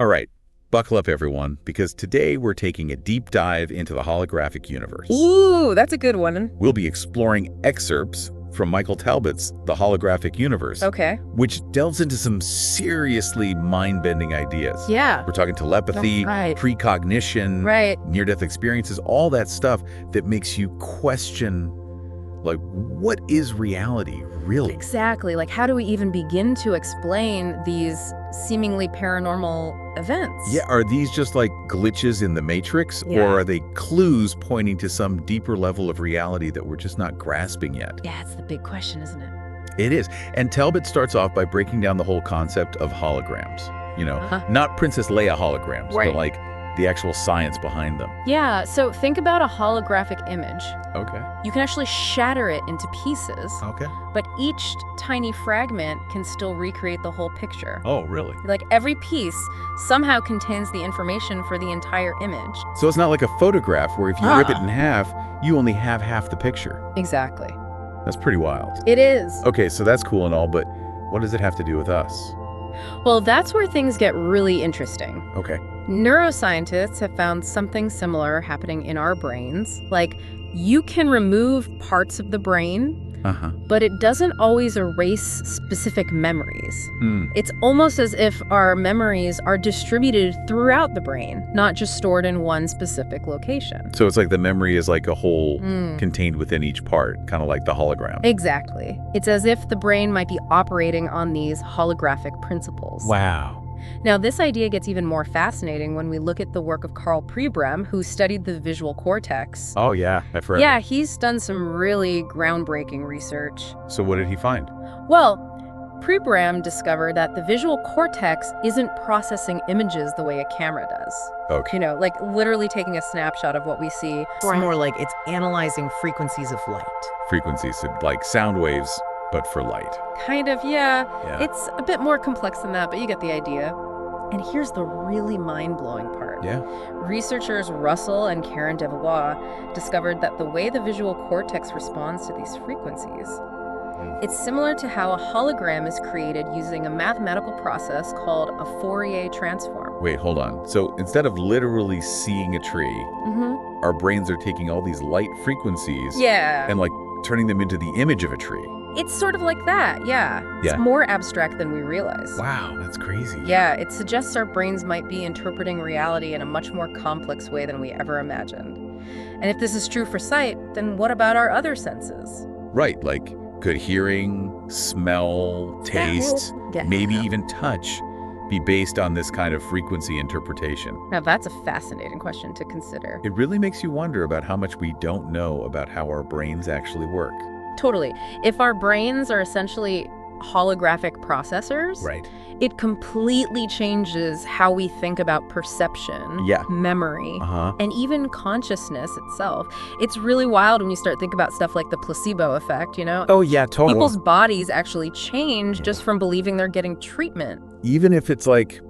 All right, buckle up everyone, because today we're taking a deep dive into the holographic universe. Ooh, that's a good one. We'll be exploring excerpts from Michael Talbot's The Holographic Universe, Okay. which delves into some seriously mind-bending ideas. Yeah. We're talking telepathy, Right. precognition, Right. near-death experiences, all that stuff that makes you question, like, what is reality, really? Exactly. Like, how do we even begin to explain these seemingly paranormal events? Yeah, are these just like glitches in the Matrix, Yeah. or are they clues pointing to some deeper level of reality that we're just not grasping yet? Yeah, it's the big question, isn't it? It is. And Talbot starts off by breaking down the whole concept of holograms. You know, Uh-huh. not Princess Leia holograms, Right. but like the actual science behind them. Yeah, so think about a holographic image. Okay. You can actually shatter it into pieces, Okay. but each tiny fragment can still recreate the whole picture. Oh, really? Like, every piece somehow contains the information for the entire image. So it's not like a photograph where if you rip it in half, you only have half the picture. Exactly. That's pretty wild. It is. Okay, so that's cool and all, but what does it have to do with us? Well, that's where things get really interesting. Okay. Neuroscientists have found something similar happening in our brains. Like, you can remove parts of the brain, Uh-huh. but it doesn't always erase specific memories. Hmm. It's almost as if our memories are distributed throughout the brain, not just stored in one specific location. So it's like the memory is like a whole Mm. contained within each part, kind of like the hologram. Exactly. It's as if the brain might be operating on these holographic principles. Wow. Now, this idea gets even more fascinating when we look at the work of Carl Pribram, who studied the visual cortex. Oh, yeah, I've heard. Yeah, he's done some really groundbreaking research. So what did he find? Well, Pribram discovered that the visual cortex isn't processing images the way a camera does. Okay. You know, like literally taking a snapshot of what we see. It's more like it's analyzing frequencies of light. Frequencies, so like sound waves, but for light. Kind of, yeah. Yeah. It's a bit more complex than that, but you get the idea. And here's the really mind-blowing part. Yeah. Researchers Russell and Karen Devois discovered that the way the visual cortex responds to these frequencies, it's similar to how a hologram is created using a mathematical process called a Fourier transform. Wait, hold on. So instead of literally seeing a tree, our brains are taking all these light frequencies Yeah. and like turning them into the image of a tree. It's sort of like that, yeah. Yeah. It's more abstract than we realize. Wow, that's crazy. Yeah, it suggests our brains might be interpreting reality in a much more complex way than we ever imagined. And if this is true for sight, then what about our other senses? Right, like could hearing, smell, taste, Yeah. maybe even touch be based on this kind of frequency interpretation? Now that's a fascinating question to consider. It really makes you wonder about how much we don't know about how our brains actually work. Totally. If our brains are essentially holographic processors, Right. it completely changes how we think about perception, Yeah. memory, Uh-huh. and even consciousness itself. It's really wild when you start thinking about stuff like the placebo effect, you know? Oh, yeah, totally. People's bodies actually change just from believing they're getting treatment. Even if it's like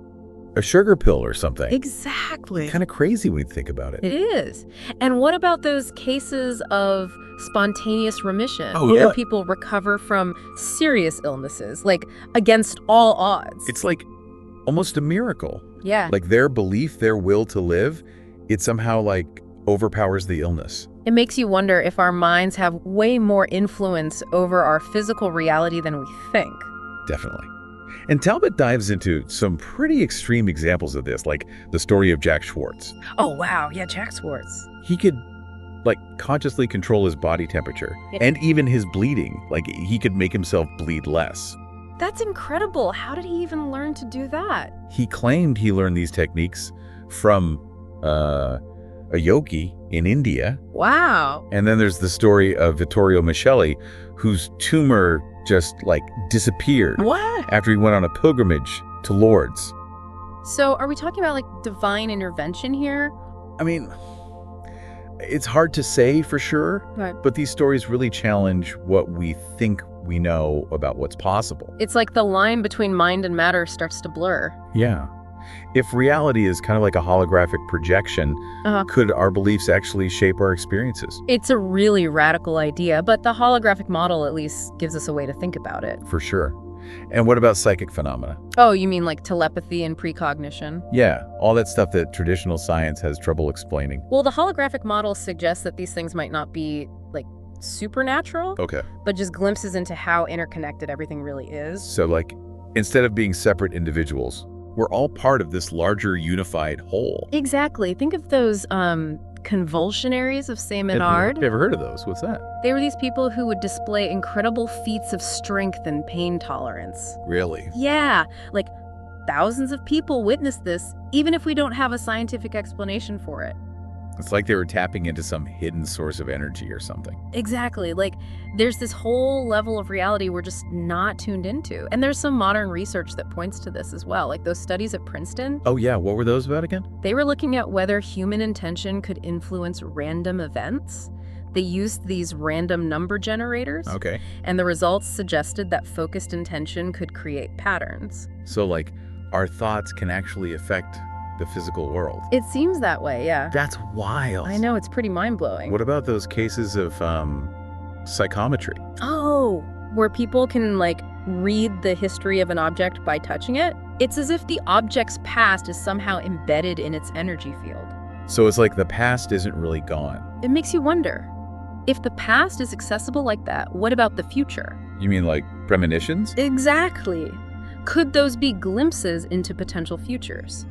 a sugar pill or something. Exactly. Kind of crazy when you think about it. It is. And what about those cases of spontaneous remission, Oh, where yeah. people recover from serious illnesses, like against all odds? It's like almost a miracle. Yeah. Like their belief, their will to live, it somehow like overpowers the illness. It makes you wonder if our minds have way more influence over our physical reality than we think. Definitely. And Talbot dives into some pretty extreme examples of this, like the story of Jack Schwartz. Oh, wow. Yeah, Jack Schwartz. He could like consciously control his body temperature and even his bleeding. Like he could make himself bleed less. That's incredible. How did he even learn to do that? He claimed he learned these techniques from a yogi in India. Wow. And then there's the story of Vittorio Micheli, whose tumor just like disappeared What? after he went on a pilgrimage to Lourdes. So are we talking about like divine intervention here? I mean, it's hard to say for sure, Right. but these stories really challenge what we think we know about what's possible. It's like the line between mind and matter starts to blur. Yeah. If reality is kind of like a holographic projection, Uh-huh. could our beliefs actually shape our experiences? It's a really radical idea, but the holographic model at least gives us a way to think about it. For sure. And what about psychic phenomena? Oh, you mean like telepathy and precognition? Yeah, all that stuff that traditional science has trouble explaining. Well, the holographic model suggests that these things might not be, like, supernatural, Okay. but just glimpses into how interconnected everything really is. So, like, instead of being separate individuals, we're all part of this larger unified whole. Exactly. Think of those, convulsionaries of Saint Menard. Never heard of those. What's that? They were these people who would display incredible feats of strength and pain tolerance. Really? Yeah, like thousands of people witnessed this, even if we don't have a scientific explanation for it. It's like they were tapping into some hidden source of energy or something. Exactly. Like, there's this whole level of reality we're just not tuned into. And there's some modern research that points to this as well. Like those studies at Princeton, Oh yeah, what were those about again? they were looking at whether human intention could influence random events. They used these random number generators, Okay. and the results suggested that focused intention could create patterns. So like, our thoughts can actually affect the physical world. It seems that way, yeah. That's wild. I know, it's pretty mind-blowing. What about those cases of psychometry? Oh, where people can, like, read the history of an object by touching it? It's as if the object's past is somehow embedded in its energy field. So it's like the past isn't really gone. It makes you wonder, if the past is accessible like that, what about the future? You mean like premonitions? Exactly. Could those be glimpses into potential futures?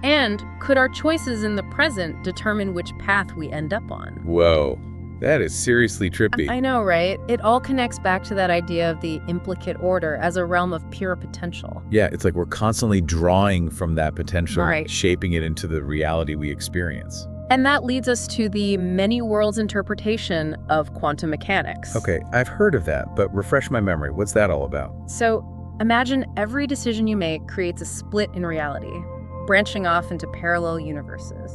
And could our choices in the present determine which path we end up on? Whoa, that is seriously trippy. I know, right? It all connects back to that idea of the implicate order as a realm of pure potential. Yeah, it's like we're constantly drawing from that potential, Right. shaping it into the reality we experience. And that leads us to the many worlds interpretation of quantum mechanics. Okay, I've heard of that, but refresh my memory. What's that all about? So imagine every decision you make creates a split in reality, branching off into parallel universes.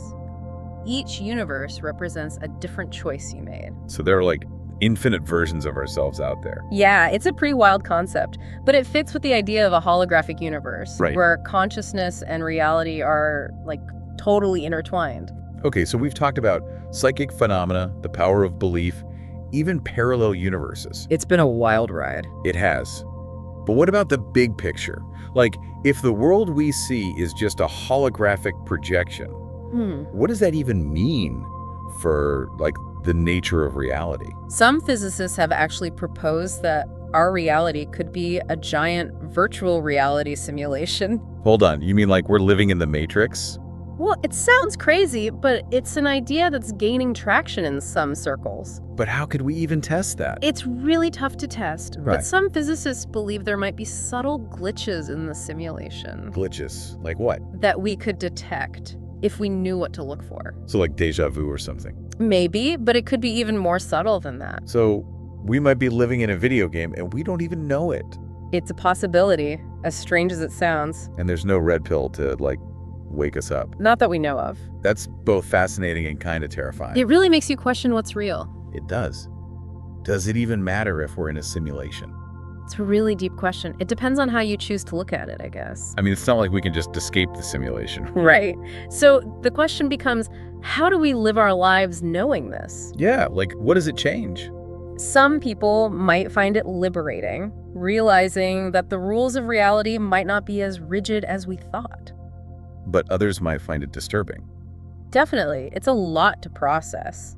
Each universe represents a different choice you made. So there are like infinite versions of ourselves out there. Yeah, it's a pretty wild concept, but it fits with the idea of a holographic universe, Right. where consciousness and reality are, like, totally intertwined. Okay, so we've talked about psychic phenomena, the power of belief, even parallel universes. It's been a wild ride. It has. But what about the big picture? Like, if the world we see is just a holographic projection, what does that even mean for, like, the nature of reality? Some physicists have actually proposed that our reality could be a giant virtual reality simulation. Hold on, you mean like we're living in the Matrix? Well, it sounds crazy, but it's an idea that's gaining traction in some circles. But how could we even test that? It's really tough to test, Right. but some physicists believe there might be subtle glitches in the simulation Glitches. Like what? that we could detect if we knew what to look for. So like deja vu or something. Maybe, but it could be even more subtle than that. So we might be living in a video game and we don't even know it. It's a possibility, as strange as it sounds. And there's no red pill to, like, wake us up. Not that we know of. That's both fascinating and kind of terrifying. It really makes you question what's real. It does. Does it even matter if we're in a simulation? It's a really deep question. It depends on how you choose to look at it, I guess. I mean, it's not like we can just escape the simulation. Right. So the question becomes, how do we live our lives knowing this? Yeah, like, what does it change? Some people might find it liberating, realizing that the rules of reality might not be as rigid as we thought. But others might find it disturbing. Definitely. It's a lot to process.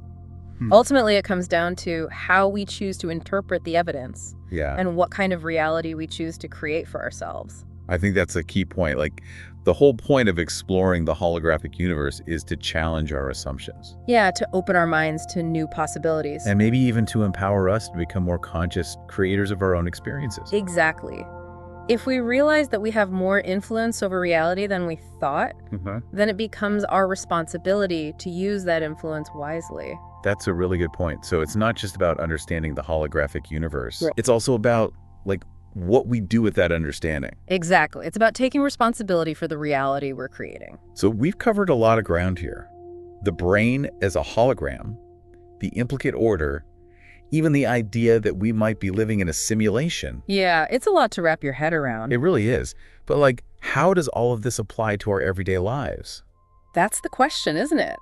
Ultimately, it comes down to how we choose to interpret the evidence Yeah, and what kind of reality we choose to create for ourselves. I think that's a key point. Like, the whole point of exploring the holographic universe is to challenge our assumptions. Yeah, to open our minds to new possibilities. And maybe even to empower us to become more conscious creators of our own experiences. Exactly. If we realize that we have more influence over reality than we thought, then it becomes our responsibility to use that influence wisely. That's a really good point. So it's not just about understanding the holographic universe. Right. It's also about, like, what we do with that understanding. Exactly. It's about taking responsibility for the reality we're creating. So we've covered a lot of ground here. The brain as a hologram, the implicate order, even the idea that we might be living in a simulation. Yeah, it's a lot to wrap your head around. It really is. But, like, how does all of this apply to our everyday lives? That's the question, isn't it?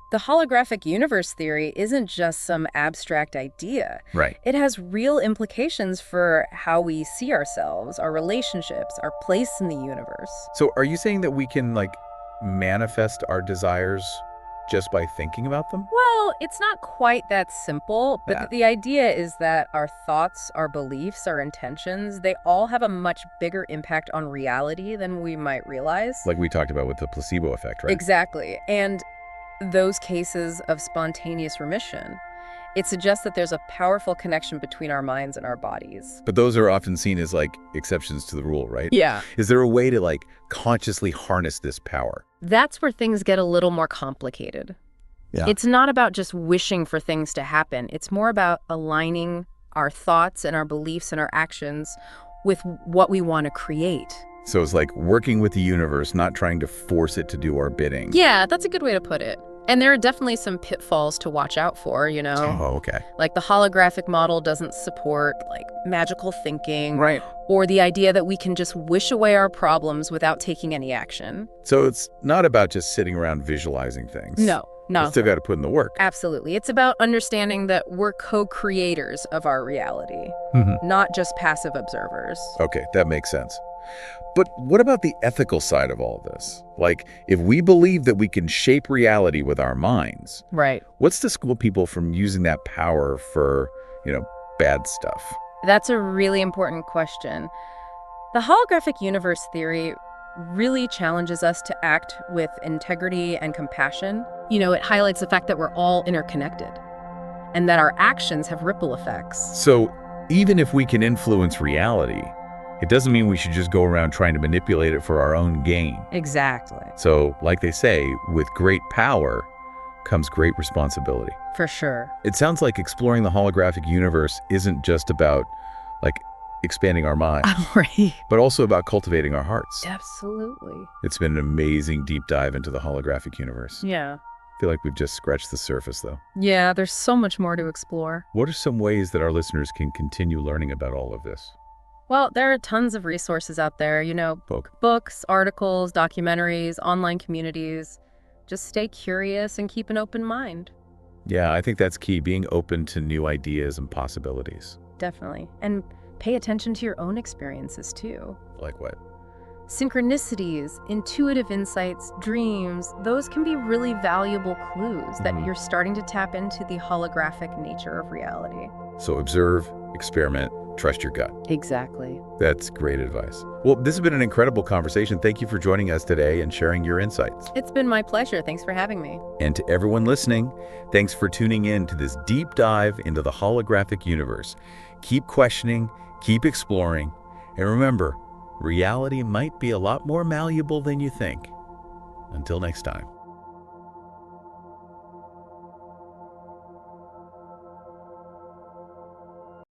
The holographic universe theory isn't just some abstract idea. Right. It has real implications for how we see ourselves, our relationships, our place in the universe. So are you saying that we can, like, manifest our desires just by thinking about them? Well, it's not quite that simple, but Yeah. the idea is that our thoughts, our beliefs, our intentions, they all have a much bigger impact on reality than we might realize. Like we talked about with the placebo effect, right? Exactly. And those cases of spontaneous remission, it suggests that there's a powerful connection between our minds and our bodies. But those are often seen as, like, exceptions to the rule, right? Yeah. Is there a way to, like, consciously harness this power? That's where things get a little more complicated. Yeah. It's not about just wishing for things to happen. It's more about aligning our thoughts and our beliefs and our actions with what we want to create. So it's like working with the universe, not trying to force it to do our bidding. Yeah, that's a good way to put it. And there are definitely some pitfalls to watch out for, you know? Oh, okay. Like the holographic model doesn't support, like, magical thinking. Right. Or the idea that we can just wish away our problems without taking any action. So it's not about just sitting around visualizing things. No. You still got to put in the work. Absolutely. It's about understanding that we're co-creators of our reality, not just passive observers. Okay, that makes sense. But what about the ethical side of all this? Like, if we believe that we can shape reality with our minds, Right. what's to school people from using that power for, bad stuff? That's a really important question. The holographic universe theory really challenges us to act with integrity and compassion. It highlights the fact that we're all interconnected and that our actions have ripple effects. So even if we can influence reality, it doesn't mean we should just go around trying to manipulate it for our own gain. Exactly. So, like they say, with great power comes great responsibility. For sure. It sounds like exploring the holographic universe isn't just about, like, expanding our minds, Right. but also about cultivating our hearts. Absolutely. It's been an amazing deep dive into the holographic universe. Yeah. I feel like we've just scratched the surface, though. Yeah, there's so much more to explore. What are some ways that our listeners can continue learning about all of this? Well, there are tons of resources out there, Book. books, articles, documentaries, online communities. Just stay curious and keep an open mind. Yeah, I think that's key, being open to new ideas and possibilities. Definitely. And pay attention to your own experiences, too. Like what? Synchronicities, intuitive insights, dreams, those can be really valuable clues that you're starting to tap into the holographic nature of reality. So observe, experiment, trust your gut. Exactly. That's great advice. Well, this has been an incredible conversation. Thank you for joining us today and sharing your insights. It's been my pleasure. Thanks for having me. And to everyone listening, thanks for tuning in to this deep dive into the holographic universe. Keep questioning, keep exploring, and remember, reality might be a lot more malleable than you think. Until next time.